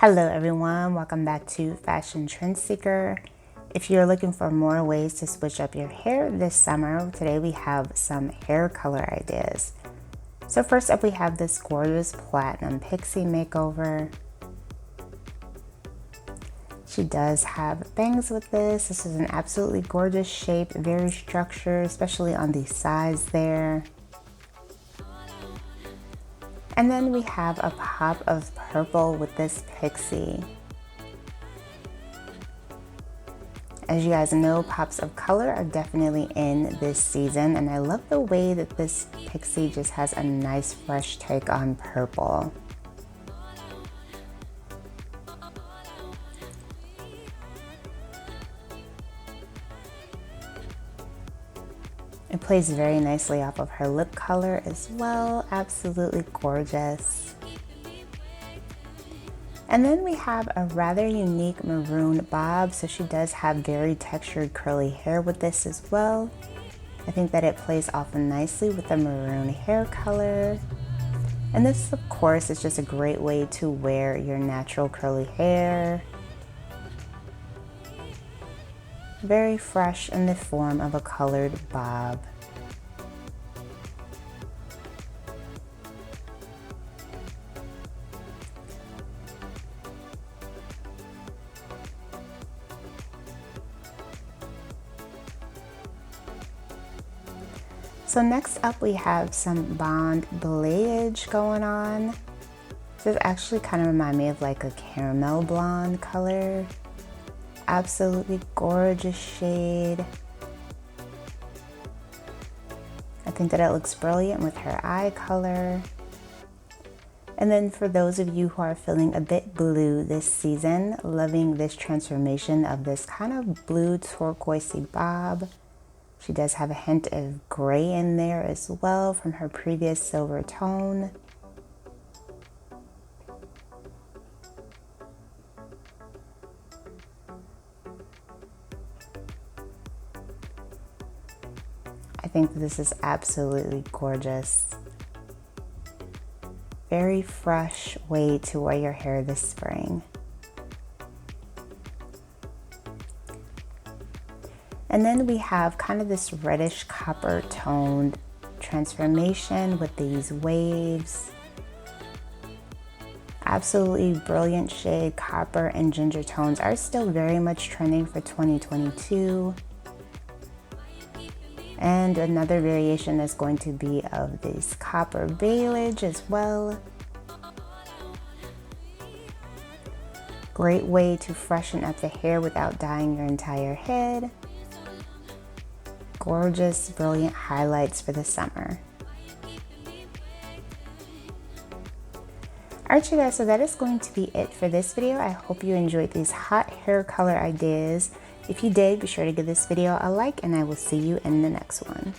Hello everyone, welcome back to Fashion Trend Seeker. If you're looking for more ways to switch up your hair this summer, today we have some hair color ideas. So first up we have this gorgeous platinum pixie makeover. She does have bangs with this. This is an absolutely gorgeous shape, very structured, especially on the sides there. And then we have a pop of purple with this pixie. As you guys know, pops of color are definitely in this season, and I love the way that this pixie just has a nice fresh take on purple. It plays very nicely off of her lip color as well, absolutely gorgeous. And then we have a rather unique maroon bob, so she does have very textured curly hair with this as well. I think that it plays off nicely with the maroon hair color. And this, of course, is just a great way to wear your natural curly hair. Very fresh in the form of a colored bob. So next up we have some bond balayage going on. This actually kind of reminds me of like a caramel blonde color. Absolutely gorgeous shade. I think that it looks brilliant with her eye color. And then for those of you who are feeling a bit blue this season, loving this transformation of this kind of blue turquoisey bob. She does have a hint of gray in there as well from her previous silver tone. I think this is absolutely gorgeous. Very fresh way to wear your hair this spring. And then we have kind of this reddish copper toned transformation with these waves. Absolutely brilliant shade. Copper and ginger tones are still very much trending for 2022. And another variation is going to be of this copper balayage as well. Great way to freshen up the hair without dyeing your entire head. Gorgeous, brilliant highlights for the summer. Alright you guys, so that is going to be it for this video. I hope you enjoyed these hot hair color ideas. If you did, be sure to give this video a like and I will see you in the next one.